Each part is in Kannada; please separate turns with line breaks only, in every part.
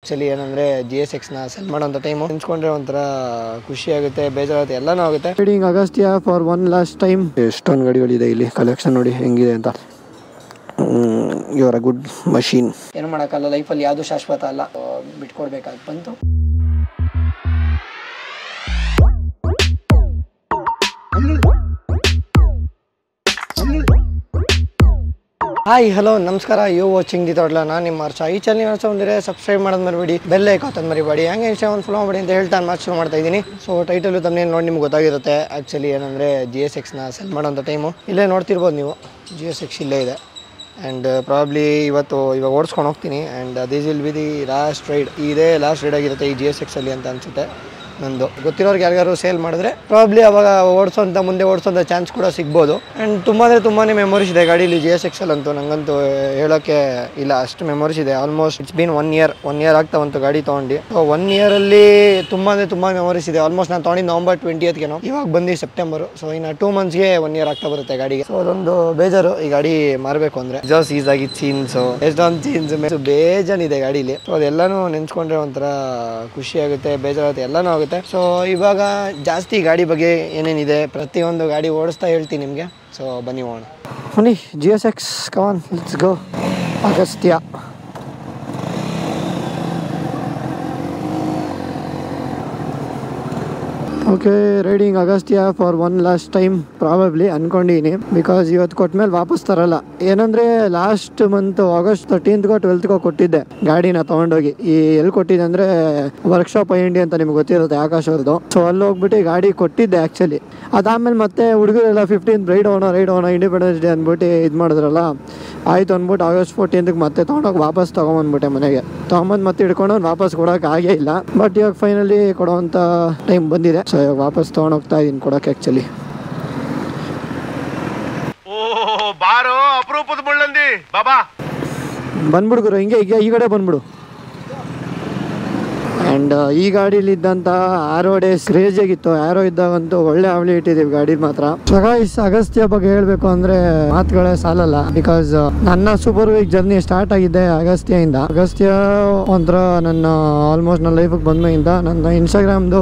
ಆ್ಯಕ್ಚುಲಿ ಏನಂದರೆ GSX-ನ ಸೆಲ್ ಮಾಡೋಂಥ ಟೈಮು ನೆನ್ಸ್ಕೊಂಡ್ರೆ ಒಂಥರ ಖುಷಿ ಆಗುತ್ತೆ, ಬೇಜಾರಾಗುತ್ತೆ, ಎಲ್ಲನೂ ಆಗುತ್ತೆ. Reading Agastya for one last time. ಎಷ್ಟೊಂದು ಗಾಡಿಗಳಿದೆ ಇಲ್ಲಿ, ಕಲೆಕ್ಷನ್ ನೋಡಿ ಹೆಂಗಿದೆ ಅಂತ. Your a good machine. ಏನು ಮಾಡೋಕ್ಕಲ್ಲ, ಲೈಫಲ್ಲಿ ಯಾವುದು ಶಾಶ್ವತ ಅಲ್ಲ, ಬಿಟ್ಕೊಡ್ಬೇಕಾಗಿ ಬಂತು. ಹಾಯ್ ಹಲೋ ನಮಸ್ಕಾರ, ಯು ವಾಚಿಂಗ್ ದಿ ತೊಡ್ಲ. ನಾನು ನಿಮ್ಮ ಹರ್ಷ. ಈ ಚಾನಲ್ ಹೊಂದಿರೆ ಸಬ್ಸ್ಕ್ರೈಬ್ ಮಾಡೋದು ಮರಿಬೇಡಿ, ಬೆಲ್ ಐಕಾನ್ ಮರಿಬೇಡಿ, ಹಂಗೆ ಇನ್ಸ್ಟಾಗ್ರಾಮ್ ಫಾಲೋ ಮಾಡಿ ಅಂತ ಹೇಳ್ತಾ ನಾನು ಶುರು ಮಾಡ್ತಾ ಇದ್ದೀನಿ. ಸೊ ಟೈಟಲು ತಮ್ಮನೇನು ನೋಡಿ ನಿಮ್ಗೆ ಗೊತ್ತಾಗಿರುತ್ತೆ. ಆ್ಯಕ್ಚುಲಿ ಏನಂದರೆ GSX-ನ ಸೆಲ್ ಮಾಡೋಂಥ ಟೈಮು ಇಲ್ಲೇ ನೋಡ್ತಿರ್ಬೋದು ನೀವು. GSX ಇಲ್ಲೇ ಇದೆ ಆ್ಯಂಡ್ ಪ್ರಾಬ್ಲಿ ಇವಾಗ ಓಡಿಸ್ಕೊಂಡು ಹೋಗ್ತೀನಿ and this will be the last ride. ಇದೇ ಲಾಸ್ಟ್ ರೈಡ್ ಆಗಿರುತ್ತೆ ಈ GSX-ಅಲ್ಲಿ ಅಂತ ಅನಿಸುತ್ತೆ ನಂದು. ಗೊತ್ತಿರೋರಿಗೆ ಯಾರಿಗಾರು ಸೇಲ್ ಮಾಡಿದ್ರೆ ಪ್ರಾಬ್ಲಿ ಅವಾಗ ಮುಂದೆ ಓಡಿಸೋಂಥ ಚಾನ್ಸ್ ಕೂಡ ಸಿಗ್ಬೋದು. ಆ್ಯಂಡ್ ತುಂಬಾ ಮೆಮೊರೀಸ್ ಇದೆ ಗಾಡೀಲಿ GSX-ಅಲ್ಲಂತೂ. ನನಗಂತೂ ಹೇಳೋಕ್ಕೆ ಇಲ್ಲ, ಅಷ್ಟು ಮೆಮೊರೀಸ್ ಇದೆ. Almost it's been one year ಆಗ್ತಾ ಬಂತು ಗಾಡಿ ತೊಗೊಂಡು. ಸೊ 1 year-ಅಲ್ಲಿ ತುಂಬ ಮೆಮೊರೀಸ್ ಇದೆ. ಆಲ್ಮೋಸ್ಟ್ ನಾನು ತೊಗೊಂಡಿದ್ದು November 20th, ಇವಾಗ ಬಂದು ಸೆಪ್ಟೆಂಬರು. ಸೊ ಇನ್ನು 2 months-ಗೆ 1 year ಆಗ್ತಾ ಬರುತ್ತೆ ಗಾಡಿಗೆ. ಸೊ ಅದೊಂದು ಬೇಜಾರು ಈ ಗಾಡಿ ಮಾರಬೇಕು ಅಂದರೆ. ಜಾಸ್ ಈಸ್ ಆಗಿದ್ದು ಸೀನ್ಸು, ಎಷ್ಟೊಂದು ಸೀನ್ಸ್ ಬೇಜಾನಿದೆ ಗಾಡೀಲಿ. ಸೊ ಅದೆಲ್ಲನೂ ನೆನ್ಸ್ಕೊಂಡ್ರೆ ಒಂಥರ ಖುಷಿ ಆಗುತ್ತೆ, ಬೇಜಾರಾಗುತ್ತೆ, ಎಲ್ಲನೂ ಆಗುತ್ತೆ. ಸೊ ಇವಾಗ ಜಾಸ್ತಿ ಗಾಡಿ ಬಗ್ಗೆ ಏನೇನಿದೆ ಪ್ರತಿಯೊಂದು ಗಾಡಿ ಓಡಿಸ್ತಾ ಹೇಳ್ತೀನಿ ನಿಮಗೆ. ಸೊ ಬನ್ನಿ ಹೋಗೋಣ. ಬನ್ನಿ GSX, come on let's go. Agastya okay, riding Agastya for one last time probably ಅನ್ಕೊಂಡಿನಿ. ಬಿಕಾಸ್ ಇವತ್ತು ಕೊಟ್ಮೇಲೆ ವಾಪಸ್ ತರಲ್ಲ. ಏನಂದರೆ last month August 13th 12th ಕೊಟ್ಟಿದ್ದೆ ಗಾಡಿನ ತೊಗೊಂಡೋಗಿ. ಎಲ್ಲಿ ಕೊಟ್ಟಿದ್ದೆ ಅಂದರೆ ವರ್ಕ್ಶಾಪ್ IND ಅಂತ ನಿಮ್ಗೆ ಗೊತ್ತಿರುತ್ತೆ, ಆಕಾಶ್ ಅವ್ರದ್ದು. ಸೊ ಅಲ್ಲಿ ಹೋಗ್ಬಿಟ್ಟು ಗಾಡಿ ಕೊಟ್ಟಿದ್ದೆ ಆ್ಯಕ್ಚುಲಿ. ಅದಾದಮೇಲೆ ಮತ್ತೆ ಹುಡುಗರೆಲ್ಲ 15th ರೈಡ್ ಹೋಗೋಣ ಇಂಡಿಪೆಂಡೆನ್ಸ್ ಡೇ ಅಂದ್ಬಿಟ್ಟು ಇದು ಮಾಡಿದ್ರಲ್ಲ, ಆಯಿತು ಅಂದ್ಬಿಟ್ಟು August 14th ಮತ್ತೆ ತೊಗೊಂಡೋಗಿ ವಾಪಸ್ ತೊಗೊಂಬಂದ್ಬಿಟ್ಟೆ ಮನೆಗೆ. ತೊಗೊಂಬಂದು ಮತ್ತೆ ಹಿಡ್ಕೊಂಡು ವಾಪಸ್ ಕೊಡೋಕೆ ಆಗೇ ಇಲ್ಲ. ಬಟ್ ಇವಾಗ ಫೈನಲಿ ಕೊಡೋವಂಥ ಟೈಮ್ ಬಂದಿದೆ. ಸೊ ಇವಾಗ ವಾಪಸ್ ತೊಗೊಂಡೋಗ್ತಾ ಇದ್ದೀನಿ ಕೊಡೋಕೆ. ಆ್ಯಕ್ಚುಲಿ
ಬಾರೋ ಅಪರೂಪದ ಮುಳ್ಳಂದಿ ಬಾಬಾ
ಬಂದ್ಬಿಡು ಗುರು, ಹಿಂಗೆ ಈ ಕಡೆ ಬಂದ್ಬಿಡು. ಆ್ಯಂಡ್ ಈ ಗಾಡೀಲಿದ್ದಂಥ ಆರೋ ಡೇಸ್ ಕ್ರೇಜ್ ಆಗಿತ್ತು. ಆರೋ ಇದ್ದಾಗಂತೂ ಒಳ್ಳೆ ಅವಳಿ ಇಟ್ಟಿದ್ದೀವಿ ಗಾಡಿ ಮಾತ್ರ. ಅಗಸ್ತ್ಯ ಬಗ್ಗೆ ಹೇಳಬೇಕು ಅಂದರೆ ಮಾತುಗಳೇ ಸಾಲಲ್ಲ. ಬಿಕಾಸ್ ನನ್ನ ಸೂಪರ್ ವೀಕ್ ಜರ್ನಿ ಸ್ಟಾರ್ಟ್ ಆಗಿದೆ ಅಗಸ್ತ್ಯದಿಂದ. ಅಗಸ್ತ್ಯ ಒಂಥರ ಆಲ್ಮೋಸ್ಟ್ ನನ್ನ ಲೈಫಿಗೆ ಬಂದ್ಮೇಲಿಂದ ನನ್ನ ಇನ್ಸ್ಟಾಗ್ರಾಮ್ದು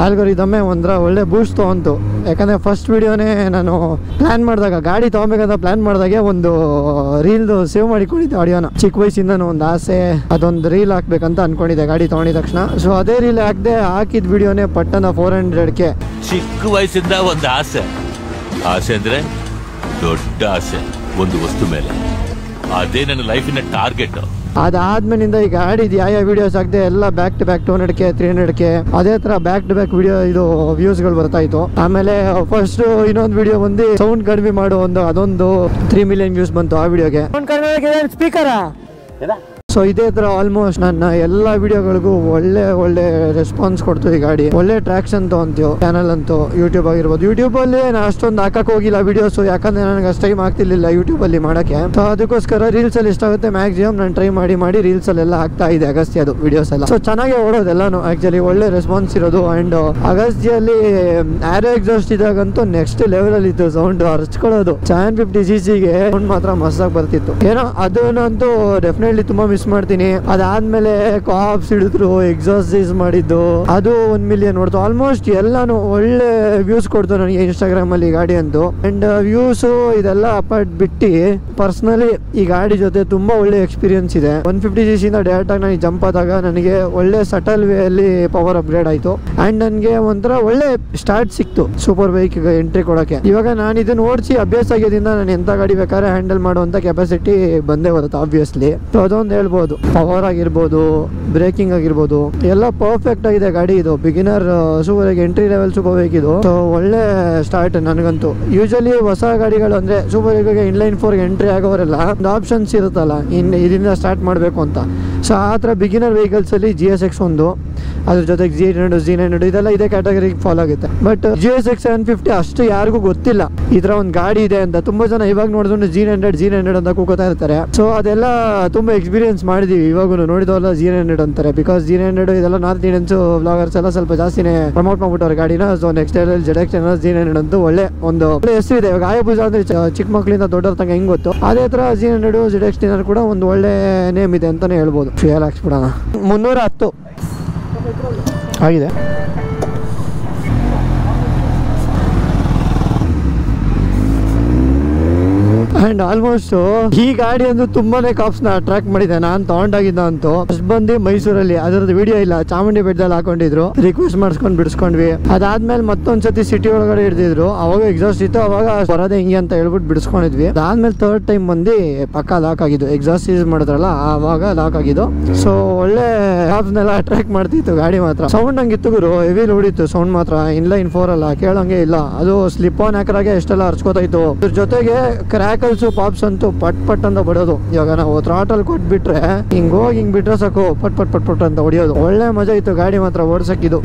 ಆಲ್ಗೋರಿದಮ್ಮೆ ಒಂಥರ ಒಳ್ಳೆ ಬೂಸ್ಟ್ ತೊಗೊಂತು. ಯಾಕಂದರೆ ಫಸ್ಟ್ ವಿಡಿಯೋನೇ ನಾನು ಪ್ಲ್ಯಾನ್ ಮಾಡಿದಾಗ, ಗಾಡಿ ತೊಗೊಬೇಕಂತ ಪ್ಲ್ಯಾನ್ ಮಾಡಿದಾಗೆ ಒಂದು ರೀಲ್ದು ಸೇವ್ ಮಾಡಿಕೊಂಡಿದ್ದೆ ಆಡಿಯೋನ. ಚಿಕ್ಕ ವಯಸ್ಸಿಂದನೂ ಒಂದು ಆಸೆ, ಅದೊಂದು ರೀಲ್ ಹಾಕ್ಬೇಕಂತ ಅನ್ಕೊಂಡಿದ್ದೆ ಗಾಡಿ ತೊಗೊಂಡಿದ ತಕ್ಷಣ. ಸೊ ಅದೇ ರೀಲ್ ಹಾಕಿದ ವಿಡಿಯೋನೇ ಪಟ್ಟಣ 400K.
ಚಿಕ್ಕ ವಯಸ್ಸಿಂದ ಒಂದು ಆಸೆ ಅಂದ್ರೆ ದೊಡ್ಡ ಆಸೆ ಒಂದು ವಸ್ತು ಮೇಲೆ. ಅದೇ ನನ್ನ ಲೈಫಿನ ಟಾರ್ಗೆಟ್.
ಅದಾದ್ಮೇಲಿಂದ ಈ ಗಾಡಿದು ಯಾವ ವಿಡಿಯೋಸ್ ಹಾಕಿದೆ ಎಲ್ಲ back to back 200K 300K ಅದೇ ತರ ಬ್ಯಾಕ್ ಟು ಬ್ಯಾಕ್ ವಿಡಿಯೋ ಇದು ವ್ಯೂಸ್ಗಳು ಬರ್ತಾ ಇತ್ತು. ಆಮೇಲೆ ಫಸ್ಟ್ ಇನ್ನೊಂದು ವಿಡಿಯೋ ಬಂದು ಸೌಂಡ್ ಕಡಿಮೆ ಮಾಡೋ ಅದೊಂದು 3 million ವ್ಯೂಸ್ ಬಂತು ಆ ವಿಡಿಯೋಗೆ. ಸ್ಪೀಕರಾ. ಸೊ ಇದೇ ಥರ ಆಲ್ಮೋಸ್ಟ್ ನನ್ನ ಎಲ್ಲ ವಿಡಿಯೋಗಳಿಗೂ ಒಳ್ಳೆ ರೆಸ್ಪಾನ್ಸ್ ಕೊಡ್ತು ಈ ಗಾಡಿ. ಒಳ್ಳೆ ಟ್ರ್ಯಾಕ್ಷನ್ ತೊಗೊಂತೀವಿ ಚಾನಲ್ ಅಂತೂ. ಯೂಟ್ಯೂಬ್ ಆಗಿರ್ಬೋದು, ಯೂಟ್ಯೂಬಲ್ಲಿ ನಾನು ಅಷ್ಟೊಂದು ಹಾಕಕ್ಕೆ ಹೋಗಿಲ್ಲ ವಿಡಿಯೋಸು, ಯಾಕಂದರೆ ನನಗೆ ಅಷ್ಟು ಟೈಮ್ ಆಗ್ತಿರ್ಲಿಲ್ಲ ಯೂಟ್ಯೂಬಲ್ಲಿ ಮಾಡೋಕ್ಕೆ. ಸೊ ಅದಕ್ಕೋಸ್ಕರ ರೀಲ್ಸಲ್ಲಿ ಇಷ್ಟಾಗುತ್ತೆ ಮ್ಯಾಕ್ಸಿಮಮ್ ನಾನು ಟ್ರೈ ಮಾಡಿ ರೀಲ್ಸಲ್ಲೆಲ್ಲ ಹಾಕ್ತಾ ಇದೆ ಅಗಸ್ತ್ಯದು ವಿಡಿಯೋಸ್ ಎಲ್ಲ. ಸೊ ಚೆನ್ನಾಗಿ ಓಡೋದೆಲ್ಲನೂ ಆ್ಯಕ್ಚುಲಿ ಒಳ್ಳೆ ರೆಸ್ಪಾನ್ಸ್ ಇರೋದು. ಆ್ಯಂಡ್ ಅಗಸ್ತ್ಯಲ್ಲಿ ಆರೋ ಎಕ್ಸಾಸ್ಟ್ ಇದಾಗಂತೂ ನೆಕ್ಸ್ಟ್ ಲೆವೆಲಲ್ಲಿ ಇತ್ತು ಸೌಂಡ್ ಹರ್ಚ್ಕೊಳ್ಳೋದು. 750cc-ಗೆ ಸೌಂಡ್ ಮಾತ್ರ ಮಸ್ತಾಗಿ ಬರ್ತಿತ್ತು. ಏನೋ ಅದನ್ನಂತೂ ಡೆಫಿನೆಟ್ಲಿ ತುಂಬ ಮಿಸ್ ಮಾಡ್ತೀನಿ. ಅದಾದ್ಮೇಲೆ ಕಾಪ್ಸ್ ಹಿಡಿದ್ರು, ಎಕ್ಸಾಸೈಸ್ ಮಾಡಿದ್ದು, ಅದು 1 million ನೋಡ್ತು. ಆಲ್ಮೋಸ್ಟ್ ಎಲ್ಲಾನು ಒಳ್ಳೆ ವ್ಯೂಸ್ ಕೊಡ್ತು ನನಗೆ ಇನ್ಸ್ಟಾಗ್ರಾಮ್ ಅಲ್ಲಿ ಗಾಡಿ ಅಂತೂ. ಅಂಡ್ ವ್ಯೂಸ್ ಇದೆಲ್ಲ ಅಪಾರ್ಟ್ ಬಿಟ್ಟು ಪರ್ಸನಲಿ ಈ ಗಾಡಿ ಜೊತೆ ತುಂಬಾ ಒಳ್ಳೆ ಎಕ್ಸ್ಪೀರಿಯನ್ಸ್ ಇದೆ. 150cc ಇಂದ ಡೈರೆಕ್ಟ್ ಆಗಿ ನನಗೆ ಜಂಪ್ ಆದಾಗ ನನಗೆ ಒಳ್ಳೆ ಸಟಲ್ ವೇ ಅಲ್ಲಿ ಪವರ್ ಅಪ್ಗ್ರೇಡ್ ಆಯ್ತು. ಅಂಡ್ ನನಗೆ ಒಂಥರ ಒಳ್ಳೆ ಸ್ಟಾರ್ಟ್ ಸಿಕ್ತು ಸೂಪರ್ ಬೈಕ್ ಎಂಟ್ರಿ ಕೊಡೋಕೆ. ಇವಾಗ ನಾನು ಇದನ್ನ ಓಡಿಸಿ ಅಭ್ಯಾಸ ಆಗಿದ್ದರಿಂದ ನಾನು ಎಂತ ಗಾಡಿ ಬೇಕಾದ್ರೆ ಹ್ಯಾಂಡಲ್ ಮಾಡುವಂತ ಕೆಪಾಸಿಟಿ ಬಂದೇ ಬರುತ್ತೆ ಆಬ್ವಿಯಸ್ಲಿ. ಸೊ ಅದೊಂದು ಹೇಳ್ಬೋದು. ಪವರ್ ಆಗಿರ್ಬೋದು, ಬ್ರೇಕಿಂಗ್ ಆಗಿರ್ಬೋದು, ಎಲ್ಲ ಪರ್ಫೆಕ್ಟ್ ಆಗಿದೆ ಗಾಡಿ. ಇದು beginner super entry level super bike ಇದು. ಸೊ ಒಳ್ಳೆ ಸ್ಟಾರ್ಟ್ ನನಗಂತೂ. ಯೂಶಲಿ ಹೊಸ ಗಾಡಿಗಳು ಅಂದ್ರೆ ಸೂಪರ್ ಬೈಕ್ಗೆ ಇನ್ಲೈನ್ 4 ಎಂಟ್ರಿ ಆಗೋರೆಲ್ಲ ಒಂದು ಆಪ್ಷನ್ಸ್ ಇರುತ್ತಲ್ಲ, ಇದರಿಂದ ಸ್ಟಾರ್ಟ್ ಮಾಡಬೇಕು ಅಂತ. ಸೊ ಆ ಥರ ಬಿಗಿನರ್ ವೆಹಿಕಲ್ಸ್ ಅಲ್ಲಿ GSX ಒಂದು, ಅದ್ರ ಜೊತೆಗೆ Z800 Z900 ಇದೆಲ್ಲ ಇದೇ ಕ್ಯಾಟಗರಿಗೆ ಫಾಲೋ ಆಗುತ್ತೆ. ಬಟ್ GSX 750 ಅಷ್ಟು ಯಾರಿಗೂ ಗೊತ್ತಿಲ್ಲ ಈ ಥರ ಒಂದು ಗಾಡಿ ಇದೆ ಅಂತ. ತುಂಬಾ ಜನ ಇವಾಗ ನೋಡಿದ್ರು Z900 ಅಂತ ಕೂಗೋತಾ ಇರ್ತಾರೆ. ಸೊ ಅದೆಲ್ಲ ತುಂಬಾ ಎಕ್ಸ್ಪೀರಿಯನ್ಸ್ ಮಾಡಿದೀವಿ ಇವಾಗೂ. ನೋಡಿದವಲ್ಲ Z900 ಅಂತಾರೆ. ಬಿಕಾಸ್ Z900 ಇದೆಲ್ಲ ನಾರ್ತ್ ಇಂಡಿಯನ್ಸ್ ಬ್ಲಾಗರ್ಸ್ ಎಲ್ಲ ಸ್ವಲ್ಪ ಜಾಸ್ತಿನೇ ಪ್ರಮೋಟ್ ಮಾಡ್ಬಿಟ್ಟವ್ರೆ ಗಾಡಿನ. So next level ZX Z900 ಅಂತೂ ಒಳ್ಳೆ ಹೆಸರು ಇದೆ. ಇವಾಗ ಆಯಭುಜ ಅಂದ್ರೆ ಚಿಕ್ಕ ಮಕ್ಕಳಿಂದ ದೊಡ್ಡವ್ರ ತನಕ ಹೆಂಗ್ ಗೊತ್ತು, ಅದೇ ತರ Z900 ZX ಕೂಡ ಒಂದು ಒಳ್ಳೆ ನೇಮ್ ಇದೆ ಅಂತಾನೆ ಹೇಳ್ಬೋದು. ಫ್ಯೂಯಲ್ ಹಾಕ್ಸ್ಬಿಡೋಣ. 310 ಆಗಿದೆ. ಅಂಡ್ ಆಲ್ಮೋಸ್ಟ್ ಈ ಗಾಡಿ ಅಂದ್ರೆ ತುಂಬಾನೇ ಕಾಪ್ಸ್ ನ ಅಟ್ರಾಕ್ಟ್ ಮಾಡಿದೆ. ನಾನ್ ತಗೊಂಡಾಗಿದ್ದ ಅಂತೂ ಫಸ್ಟ್ ಬಂದು ಮೈಸೂರಲ್ಲಿ, ಅದರದ್ದು ವಿಡಿಯೋ ಇಲ್ಲ, ಚಾಮುಂಡಿ ಬೆಟ್ಟದಲ್ಲಿ ಹಾಕೊಂಡಿದ್ರು, ರಿಕ್ವೆಸ್ಟ್ ಮಾಡಿಸ್ಕೊಂಡು ಬಿಡಿಸ್ಕೊಂಡ್ವಿ. ಅದಾದ್ಮೇಲೆ ಮತ್ತೊಂದ್ಸತಿ ಸಿಟಿ ಒಳಗಡೆ ಹಿಡಿದಿದ್ರು, ಅವಾಗ ಎಕ್ಸಾಸ್ಟ್ ಇತ್ತು, ಅವಾಗ ಬರೋದೇ ಹಿಂಗೆ ಅಂತ ಹೇಳ್ಬಿಟ್ಟು ಬಿಡಿಸ್ಕೊಂಡಿದ್ವಿ. ಅದಾದ್ಮೇಲೆ ಥರ್ಡ್ ಟೈಮ್ ಬಂದು ಪಕ್ಕ ಲಾಕ್ ಆಗಿದ್ದು, ಎಕ್ಸಾಸ್ಟ್ ಯೂಸ್ ಮಾಡಿದ್ರಲ್ಲ ಆವಾಗ ಲಾಕ್ ಆಗಿದ್ದು. ಸೊ ಒಳ್ಳೆ ಕಾಪ್ಸ್ನೆಲ್ಲ ಅಟ್ರಾಕ್ಟ್ ಮಾಡ್ತಿತ್ತು ಗಾಡಿ ಮಾತ್ರ. ಸೌಂಡ್ ಹಂಗಿತ್ತು ಗುರು, ಹೆವಿ ಹೊಡಿತು ಸೌಂಡ್ ಮಾತ್ರ. ಇನ್ಲೈನ್ 4 ಅಲ್ಲ, ಕೇಳಂಗೆ ಇಲ್ಲ. ಅದು ಸ್ಲಿಪ್ ಆನ್ ಹಾಕರಾಗೆ ಎಷ್ಟೆಲ್ಲ ಹರ್ಸ್ಕೊತಾಯ್ತು. ಅದ್ರ ಜೊತೆಗೆ ಕ್ರ್ಯಾಕಲ್ಸ್ ಪಾಪ್ಸ್ ಅಂತೂ ಪಟ್ ಪಟ್ ಅಂತ ಬಡೋದು. ಇವಾಗ ನಾವು ಥ್ರಾಟಲ್ ಕೊಟ್ಬಿಟ್ರೆ ಹಿಂಗ್ ಹೋಗಿ ಹಿಂಗ್ ಬಿಟ್ರೆ ಸಾಕು ಪಟ್ ಪಟ್ ಪಟ್ ಪಟ್ ಅಂತ ಹೊಡಿಯೋದು. ಒಳ್ಳೆ ಮಜಾ ಇತ್ತು ಗಾಡಿ ಮಾತ್ರ ಓಡ್ಸಕ್ಕಿದು.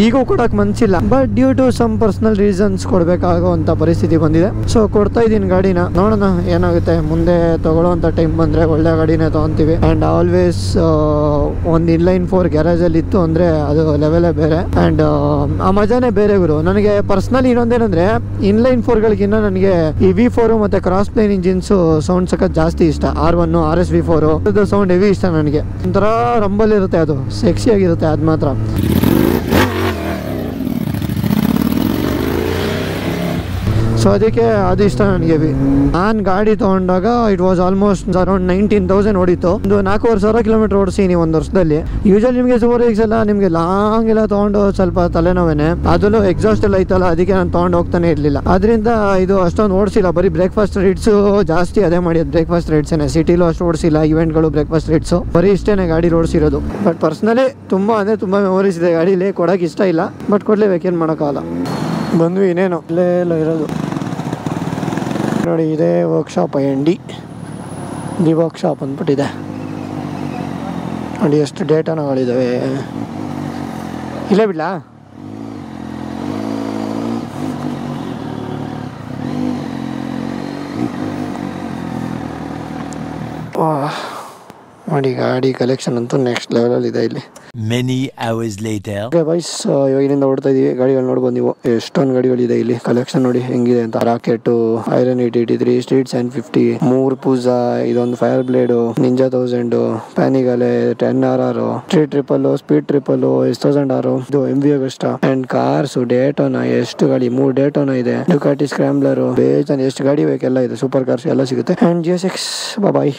ಈಗೂ ಕೊಡಕ್ ಮನ್ಸಿಲ್ಲ, but due to some personal reasons ಕೊಡ್ಬೇಕಾಗುವಂತ ಪರಿಸ್ಥಿತಿ ಬಂದಿದೆ. ಸೊ ಕೊಡ್ತಾ ಇದೀನಿ ಗಾಡಿನ, ನೋಡೋಣ ಏನಾಗುತ್ತೆ ಮುಂದೆ. ತಗೊಳ್ಳೋಂಥ ಟೈಮ್ ಬಂದ್ರೆ ಒಳ್ಳೆ ಗಾಡಿನೇ ತಗೊಂತೀವಿ. ಅಂಡ್ ಆಲ್ವೇಸ್ ಒಂದು ಇನ್ಲೈನ್ 4 ಗ್ಯಾರೇಜ್ ಅಲ್ಲಿ ಇತ್ತು ಅಂದ್ರೆ ಅದು ಲೆವೆಲೇ ಬೇರೆ. ಅಂಡ್ ಆ ಮಜಾನೇ ಬೇರೆ ಗುರು. ನನಗೆ ಪರ್ಸನಲಿ ಇನ್ನೊಂದೇನಂದ್ರೆ ಇನ್ಲೈನ್ 4ಗಳಿಗಿನ್ನ ನನಗೆ ಈ V4 ಮತ್ತೆ ಕ್ರಾಸ್ ಪ್ಲೇನ್ ಇಂಜಿನ್ಸ್ ಸೌಂಡ್ ಸಖತ್ ಜಾಸ್ತಿ ಇಷ್ಟ. R1 RS V4 sound heavy ಇಷ್ಟ ನನಗೆ. ಒಂಥರ ರಂಬಲ್ ಇರುತ್ತೆ, ಅದು ಸೆಕ್ಸಿ ಆಗಿರುತ್ತೆ ಅದು ಮಾತ್ರ. ಸೊ ಅದಕ್ಕೆ ಅದು ಇಷ್ಟ ನನಗೆ. ನಾನು ಗಾಡಿ ತೊಗೊಂಡಾಗ ಇಟ್ ವಾಸ್ ಆಲ್ಮೋಸ್ಟ್ ಅರೌಂಡ್ 19,000 ಓಡಿತ್ತು. ಒಂದು 4,500 ಕಿಲೋಮೀಟರ್ ಓಡಿಸಿನಿ ಒಂದು ವರ್ಷದಲ್ಲಿ. ಯೂಶಲಿ ನಿಮಗೆ ಸೂಪರ್ ಎಕ್ಸ್ ಎಲ್ಲ ನಿಮಗೆ ಲಾಂಗ್ ಎಲ್ಲ ತೊಗೊಂಡು ಸ್ವಲ್ಪ ತಲೆನೋವೇನೆ, ಅದರಲ್ಲೂ ಎಕ್ಸಾಸ್ಟ್ ಎಲ್ಲ ಐತಲ್ಲ, ಅದಕ್ಕೆ ನಾನು ತೊಗೊಂಡು ಹೋಗ್ತಾನೆ ಇರಲಿಲ್ಲ. ಅದರಿಂದ ಇದು ಅಷ್ಟೊಂದು ಓಡಿಸಿಲ್ಲ. ಬರೀ ಬ್ರೇಕ್ಫಾಸ್ಟ್ ರೈಡ್ಸು ಜಾಸ್ತಿ ಅದೇ ಮಾಡಿದ್ದು, ಬ್ರೇಕ್ಫಾಸ್ಟ್ ರೈಡ್ಸೇನೆ. ಸಿಟಿಲೂ ಅಷ್ಟು ಓಡಿಸಿಲ್ಲ, ಇವೆಂಟ್ಗಳು ಬ್ರೇಕ್ಫಾಸ್ಟ್ ರೈಡ್ಸು ಬರೀ ಇಷ್ಟೇನೆ ಗಾಡಿ ಓಡಿಸಿರೋದು. ಬಟ್ ಪರ್ಸ್ನಲಿ ತುಂಬ ಅಂದರೆ ತುಂಬ ಮೆಮೊರೀಸ್ ಇದೆ ಗಾಡೀಲಿ. ಕೊಡೋಕೆ ಇಷ್ಟ ಇಲ್ಲ, ಬಟ್ ಕೊಡಲೇಬೇಕೇನು ಮಾಡೋಕ್ಕಾಗಲ್ಲ. ಬಂದ್ವಿ ಇನ್ನೇನು ಇಲ್ಲೇ ಎಲ್ಲ ಇರೋದು ನೋಡಿ. ಇದೇ ವರ್ಕ್ಶಾಪ್ ಡಿ ವರ್ಕ್ಶಾಪ್ ಅಂದ್ಬಿಟ್ಟಿದೆ ನೋಡಿ. ಎಷ್ಟು ಡೇಟಾಗಳಿದ್ದಾವೆ. ಇಲ್ಲೇ ಬಿಡ್ಲಾ? ನೋಡಿ ಗಾಡಿ ಕಲೆಕ್ಷನ್ ಅಂತೂ ನೆಕ್ಸ್ಟ್ ಲೆವೆಲಲ್ಲಿ ಇದೆ ಇಲ್ಲಿ.
Many hours later.
Okay boys, ಇವಾಗಿನಿಂದ ಓಡ್ತಾ ಇದೀವಿ. ಗಾಡಿಗಳು ನೋಡ್ಬೋದು ನೀವು, ಎಷ್ಟೊಂದು ಗಾಡಿಗಳಿದೆ ಇಲ್ಲಿ. ಕಲೆಕ್ಷನ್ ನೋಡಿ ಹೆಂಗಿದೆ ಅಂತ. ರಾಕೆಟ್, ಐರನ್ 883, ಸ್ಟ್ರೀಟ್ 750, 3 ಪೂಜಾ, ಇದೊಂದು fire blade, ninja 1000, ಪ್ಯಾನಿಗಲೆ 10RR, street triple, speed triple, S1000R, ಇದು MV ಅಗಸ್ಟಾ. ಅಂಡ್ ಕಾರ್ಸ್, ಡೇಟೋನಾ, ಎಷ್ಟು ಗಾಡಿ, 3 ಡೇಟೋನಾ ಇದೆ. ಡುಕಾಟಿ ಸ್ಕ್ರಾಂಬ್ಲರ್, ಬೇಜಾನ್ ಎಷ್ಟು ಗಾಡಿ ಬೇಕೆಲ್ಲ ಇದೆ. ಸೂಪರ್ ಕಾರ್ಸ್ ಎಲ್ಲ ಸಿಗುತ್ತೆ. And GSX boy,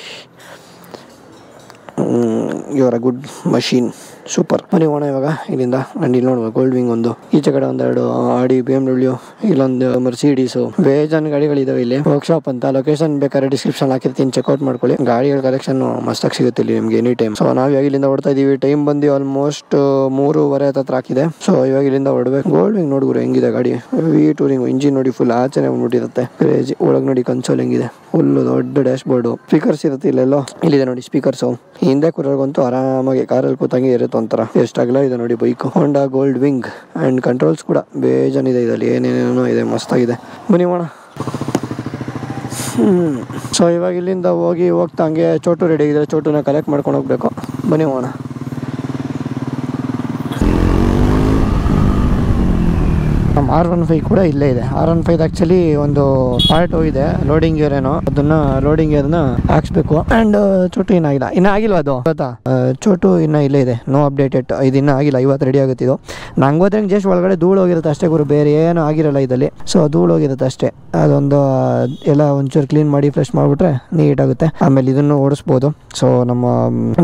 you are a good machine, super. ಬನ್ನಿ ಹೋಣ ಇವಾಗ ಇಲ್ಲಿಂದ. ಅಂಡ್ ಇಲ್ಲಿ ನೋಡುವ ಗೋಲ್ಡ್ ವಿಂಗ್ ಒಂದು, ಈಚೆ ಕಡೆ ಒಂದೆರಡು ಆಡಿ, BMW, ಇಲ್ಲೊಂದು ಮರ್ಸಿಡೀಸು, ಬೇಜಾನ್ ಗಾಡಿಗಳಿದಾವೆ ಇಲ್ಲಿ. ವರ್ಕ್ಶಾಪ್ ಅಂತ. ಲೊಕೇಶನ್ ಬೇಕಾದ್ರೆ ಡಿಸ್ಕ್ರಿಪ್ಷನ್ ಹಾಕಿರ್ತೀನಿ, ಚೆಕ್ಔಟ್ ಮಾಡ್ಕೊಳ್ಳಿ. ಗಾಡಿಗಳ ಕಲೆಕ್ಷನ್ ಮಸ್ತಾಗಿ ಸಿಗುತ್ತೆ ಇಲ್ಲಿ ನಿಮಗೆ ಎನಿ ಟೈಮ್. ಸೊ ನಾವು ಇವಾಗ ಇಲ್ಲಿಂದ ಹೊಡ್ತಾ ಇದೀವಿ. ಟೈಮ್ ಬಂದು ಆಲ್ಮೋಸ್ಟ್ 3:30 ಹತ್ರ ಹಾಕಿದೆ. ಸೊ ಇವಾಗ ಇಲ್ಲಿಂದ ಹೊಡ್ಬೇಕು. ಗೋಲ್ಡ್ ವಿಂಗ್ ನೋಡ್ಗುರು ಹೆಂಗಿದೆ ಗಾಡಿ. ವಿ ಟೂರಿಂಗ್ ಇಂಜಿನ್ ನೋಡಿ, ಫುಲ್ ಆಚೆನೆ ಬಂದ್ಬಿಟ್ಟಿರುತ್ತೆ. ಕ್ರೇಜಿ. ಒಳಗೆ ನೋಡಿ ಕನ್ಸೋಲ್ ಹೆಂಗಿದೆ, ಫುಲ್ ದೊಡ್ಡ ಡ್ಯಾಶ್ ಬೋರ್ಡು. ಸ್ಪೀಕರ್ಸ್ ಇರುತ್ತೆ ಇಲ್ಲೆಲ್ಲೋ. ಇಲ್ಲಿದೆ ನೋಡಿ ಸ್ಪೀಕರ್ಸು. ಹಿಂದೆ ಕೂರೋರ್ಗಂತೂ ಆರಾಮಾಗಿ ಕಾರಲ್ಲಿ ಕೂತಂಗೆ ಇರುತ್ತೆ ಒಂಥರ. ಎಷ್ಟಾಗಲ್ಲ ಇದೆ ನೋಡಿ bike. Honda gold wing. And controls ಕೂಡ ಬೇಜಾನ್ ಇದೆ ಇದರಲ್ಲಿ, ಏನೇನೇನೋ ಇದೆ, ಮಸ್ತಾಗಿದೆ. ಬನ್ನಿ ಹೋಣ. ಸೊ ಇವಾಗ ಇಲ್ಲಿಂದ ಹೋಗ್ತಾ ಹಂಗೆ ಚೋಟು ರೆಡಿ ಆಗಿದ್ರೆ ಚೋಟುನ ಕಲೆಕ್ಟ್ ಮಾಡ್ಕೊಂಡು ಹೋಗ್ಬೇಕು. ಬನ್ನಿ ಹೋಣ. ನಮ್ಮ R15 ಕೂಡ ಇಲ್ಲೇ ಇದೆ. R15 ಆಕ್ಚುಲಿ ಒಂದು ಪಾರ್ಟ್ ಹೋಗಿದೆ, ಲೋಡಿಂಗ್ ಗೇರ್ ಏನೋ, ಅದನ್ನ ಲೋಡಿಂಗ್ ಗೇರ್ನ ಹಾಕ್ಸ್ಬೇಕು. ಅಂಡ್ ಚೋಟು ಇನ್ನ ಆಗಿಲ್ವ ಅದು ಗೊತ್ತಾ? ಚೋಟು ಇನ್ನ ಇಲ್ಲೇ ಇದೆ, ನೋ ಅಪ್ಡೇಟೆಡ್. ಇದು ಇನ್ನ ಆಗಿಲ್ಲ, ಇವತ್ತು ರೆಡಿ ಆಗುತ್ತಿದ್ದು. ನಂಗೆ ಹೋದ್ರೆ ಜಸ್ಟ್ ಒಳಗಡೆ ಧೂಳು ಹೋಗಿರುತ್ತೆ ಅಷ್ಟೇ ಗುರು, ಬೇರೆ ಏನು ಆಗಿರಲ್ಲ ಇದರಲ್ಲಿ. ಸೊ ಧೂಳು ಹೋಗಿರುತ್ತೆ ಅಷ್ಟೇ. ಅದೊಂದು ಎಲ್ಲ ಒಂಚೂರು ಕ್ಲೀನ್ ಮಾಡಿ ಫ್ರೆಶ್ ಮಾಡಿಬಿಟ್ರೆ ನೀಟಾಗುತ್ತೆ. ಆಮೇಲೆ ಇದನ್ನು ಓಡಿಸ್ಬೋದು. ಸೊ ನಮ್ಮ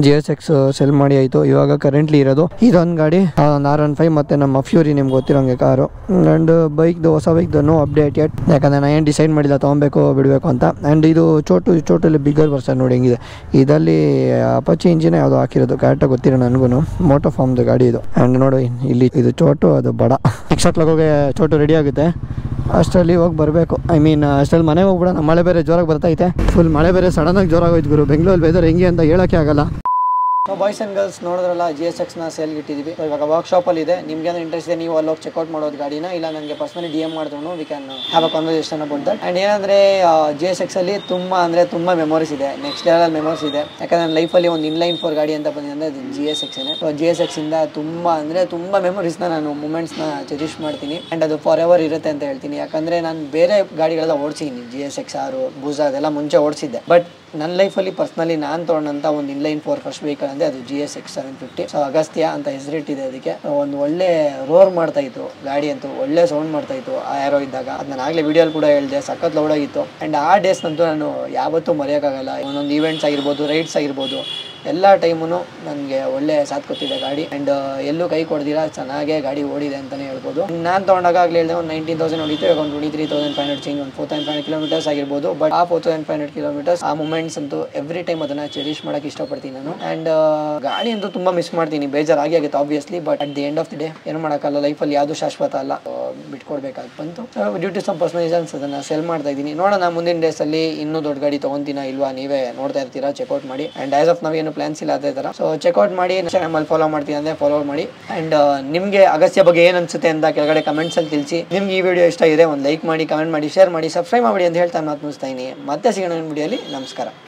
GSX ಸೆಲ್ ಮಾಡಿ ಆಯಿತು. ಇವಾಗ ಕರೆಂಟ್ಲಿ ಇರೋದು ಇದೊಂದು ಗಾಡಿ, R15 ಮತ್ತು ನಮ್ಮ ಫ್ಯೂರಿ, ನಿಮ್ಗೆ ಗೊತ್ತಿರೋಂಗೆ ಕಾರು. ಆ್ಯಂಡ್ ಬೈಕ್ದು ಹೊಸ ಬೈಕ್ದು ನೋ ಅಪ್ಡೇಟ್ ಎಟ್, ಯಾಕಂದರೆ ನಾನು ಏನು ಡಿಸೈಡ್ ಮಾಡಿಲ್ಲ ತೊಗೊಬೇಕು ಬಿಡಬೇಕು ಅಂತ. ಆ್ಯಂಡ್ ಇದು ಚೋಟಲ್ಲಿ ಬಿಗ್ಗರ್ ವರ್ಷನ್ ನೋಡಿ ಹೆಂಗಿದೆ. ಇದರಲ್ಲಿ ಅಪಾಚಿ ಇಂಜಿನ್ ಯಾವುದೋ ಹಾಕಿರೋದು, ಕರೆಕ್ಟಾಗಿ ಗೊತ್ತಿರೋ ನನಗೂ. ಮೋಟೋ ಫಾರ್ಮ್ದು ಗಾಡಿ ಇದು. ಆ್ಯಂಡ್ ನೋಡಿ ಇಲ್ಲಿ ಇದು ಚೋಟು, ಅದು ಬಡ. 6 o'clock ಹೋಗಿ ಚೋಟು ರೆಡಿ ಆಗುತ್ತೆ. ಅಷ್ಟರಲ್ಲಿ ಹೋಗಿ ಬರಬೇಕು. ಅಷ್ಟರಲ್ಲಿ ಮನೆಗೆ ಹೋಗ್ಬಿಡೋಣ. ಮಳೆ ಬೇರೆ ಜೋರಾಗಿ ಬರ್ತೈತೆ. ಫುಲ್ ಮಳೆ ಬೇರೆ ಸಡನ್ನಾಗಿ ಜೋರಾಗಿ ಹೋಯ್ತು ಗುರು. ಬೆಂಗಳೂರಲ್ಲಿ ವೆದರ್ ಹೆಂಗೆ ಅಂತ ಹೇಳೋಕ್ಕೆ ಆಗಲ್ಲ. ಬಾಯ್ಸ್ ಅಂಡ್ ಗರ್ಲ್ಸ್ ನೋಡಿದ್ರಲ್ಲ GSX ನ ಸೇಲ್ಗೆ ಇಟ್ಟಿದ್ದೀವಿ. ಇವಾಗ ವರ್ಕ್ಶಾಪ್ ಅಲ್ಲಿ ಇದೆ. ನಿಮ್ಗೆ ಏನೋ ಇಂಟ್ರೆಸ್ಟ್ ಇದೆ ನೀವು ಅಲ್ಲಿ ಹೋಗಿ ಚೆಕ್ಔಟ್ ಮಾಡೋದು ಗಾಡಿನ, ಇಲ್ಲ ನನಗೆ ಪರ್ಸನಲಿ DM ಮಾಡಿದ್ರು we can have a conversation about that. And ಏನಂದ್ರೆ GSX ಅಲ್ಲಿ ತುಂಬಾ ಮೆಮೊರೀಸ್ ಇದೆ, ನೆಕ್ಸ್ಟ್ ಲೆವೆಲ್ ಮೆಮೊರೀಸ್ ಇದೆ. ಯಾಕಂದ್ರೆ ನನ್ನ ಲೈಫಲ್ಲಿ ಒಂದು ಇನ್ಲೈನ್ 4 ಗಾಡಿ ಅಂತ ಬಂದಿದೆ ಅಂದ್ರೆ ಅದು GSX ಏನೆ. GSX ಇಂದ ತುಂಬಾ ಮೆಮೊರೀಸ್ನ ನಾನು ಮೂಮೆಂಟ್ಸ್ನ ಚೆರಿಶ್ ಮಾಡ್ತೀನಿ ಅಂಡ್ ಅದು ಫಾರ್ ಎವರ್ ಇರುತ್ತೆ ಅಂತ ಹೇಳ್ತೀನಿ. ಯಾಕಂದ್ರೆ ನಾನು ಬೇರೆ ಗಾಡಿಗಳೆಲ್ಲ ಓಡಿಸಿದ್ದೀನಿ, GSX 6 ಬೂಸಾ ಅದೆಲ್ಲ ಮುಂಚೆ ಓಡಿಸಿದ್ದೆ. ಬಟ್ ನನ್ನ ಲೈಫಲ್ಲಿ ಪರ್ಸ್ನಲಿ ನಾನು ತೊಗೊಂಡಂಥ ಒಂದು ಇನ್ಲೈನ್ 4 ಫಸ್ಟ್ ವೆಹಿಕಲ್ ಅಂದರೆ ಅದು GSX 750. ಸೊ ಅಗಸ್ತ್ಯ ಅಂತ ಹೆಸರಿಟ್ಟಿದೆ ಅದಕ್ಕೆ. ಒಂದು ಒಳ್ಳೆ ರೋರ್ ಮಾಡ್ತಾ ಇತ್ತು ಗಾಡಿ, ಅಂತೂ ಒಳ್ಳೆ ಸೌಂಡ್ ಮಾಡ್ತಾ ಇತ್ತು ಆ ಯಾರೋ ಇದ್ದಾಗ. ಅದು ನಾನು ಆಗಲೇ ವಿಡಿಯೋಲಿ ಕೂಡ ಹೇಳಿದೆ, ಸಖತ್ ಲೌಡ್ ಆಗಿತ್ತು. ಆ್ಯಂಡ್ ಆ ಡೇಸ್ನಂತೂ ನಾನು ಯಾವತ್ತೂ ಮರೆಯೋಕ್ಕಾಗಲ್ಲ. ಒಂದೊಂದು ಈವೆಂಟ್ಸ್ ಆಗಿರ್ಬೋದು, ರೈಡ್ಸ್ ಆಗಿರ್ಬೋದು, ಎಲ್ಲ ಟೈಮು ನನಗೆ ಒಳ್ಳೆ ಸಾಥ್ ಕೊಟ್ಟಿದೆ ಗಾಡಿ. ಆ್ಯಂಡ್ ಎಲ್ಲೂ ಕೈ ಕೊಡ್ದಿರ ಚೆನ್ನಾಗೇ ಗಾಡಿ ಓಡಿದೆ ಅಂತಲೇ ಹೇಳ್ಬೋದು. ನಾನು ತೊಗೊಂಡಾಗ ಆಗಲೇ ಹೇಳಿದೆ ಒಂದು 19,000 ಹೊಡಿತು, ಇವಾಗ ಒಂದು 23,500 ಚೇಂಜ್, ಒಂದು 4,500 ಕಿಲೋಮೀಟರ್ಸ್ ಆಗಿರ್ಬೋದು. ಬಟ್ ಆ 4,500 ಕಿಲೋಮೀಟರ್ಸ್ ಆ ಮೂಮೆಂಟ್ಸ್ ಅಂತೂ ಎವ್ರಿ ಟೈಮ್ ಅದನ್ನು ಚೆರಿಶ್ ಮಾಡೋಕ್ಕೆ ಇಷ್ಟಪಡ್ತೀನಿ ನಾನು. ಆ್ಯಂಡ್ ಗಾಡಿ ಅಂತೂ ತುಂಬ ಮಿಸ್ ಮಾಡ್ತೀನಿ, ಬೇಜಾರಾಗಿ ಆಗುತ್ತೆ obviously. But at the end of the day ಏನು ಮಾಡೋಕ್ಕಲ್ಲ, ಲೈಫಲ್ಲಿ ಯಾವುದು ಶಾಶ್ವತ ಅಲ್ಲ, ಬಿಟ್ಕೊಡ್ಬೇಕಾಗಿ ಬಂತು. Due to some personal reasons ಅದನ್ನು ಸೆಲ್ ಮಾಡ್ತಾ ಇದ್ದೀನಿ. ನೋಡೋಣ ಮುಂದಿನ ಡೇಸಲ್ಲಿ ಇನ್ನೂ ದೊಡ್ಡ ಗಾಡಿ ತೊಗೊತೀನ ಇಲ್ವಾ, ನೀವೇ ನೋಡ್ತಾ ಇರ್ತೀರಾ, ಚೆಕ್ಔಟ್ ಮಾಡಿ. ಆ್ಯಂಡ್ ಆಸ್ ಆಫ್ ನಾವೇನು ಪ್ಲಾನ್ಸ್ ಇಲ್ಲ ಅದೇ ಥರ. ಸೊ ಚೆಕ್ಔಟ್ ಮಾಡಿ, ಚಾನಲ್ ಫಾಲೋ ಮಾಡ್ತೀನಿ ಅಂದರೆ ಫಾಲೋ ಮಾಡಿ. ಆ್ಯಂಡ್ ನಿಮಗೆ ಅಗಸ್ತ್ಯ ಬಗ್ಗೆ ಏನು ಅನಿಸುತ್ತೆ ಅಂತ ಕೆಳಗಡೆ ಕಮೆಂಟ್ಸಲ್ಲಿ ತಿಳಿಸಿ. ನಿಮ್ಗೆ ಈ ವಿಡಿಯೋ ಇಷ್ಟ ಇದೆ ಒಂದು ಲೈಕ್ ಮಾಡಿ, ಕಮೆಂಟ್ ಮಾಡಿ, ಶೇರ್ ಮಾಡಿ, ಸಬ್ಸ್ಕ್ರೈಬ್ ಮಾಡಿ ಅಂತ ಹೇಳ್ತಾ ಮಾತು ಮುಗಿಸ್ತಾ ಇದ್ದೀನಿ. ಮತ್ತೆ ಸಿಗೋಣ ವಿಡಿಯೋಲಿ. ನಮಸ್ಕಾರ.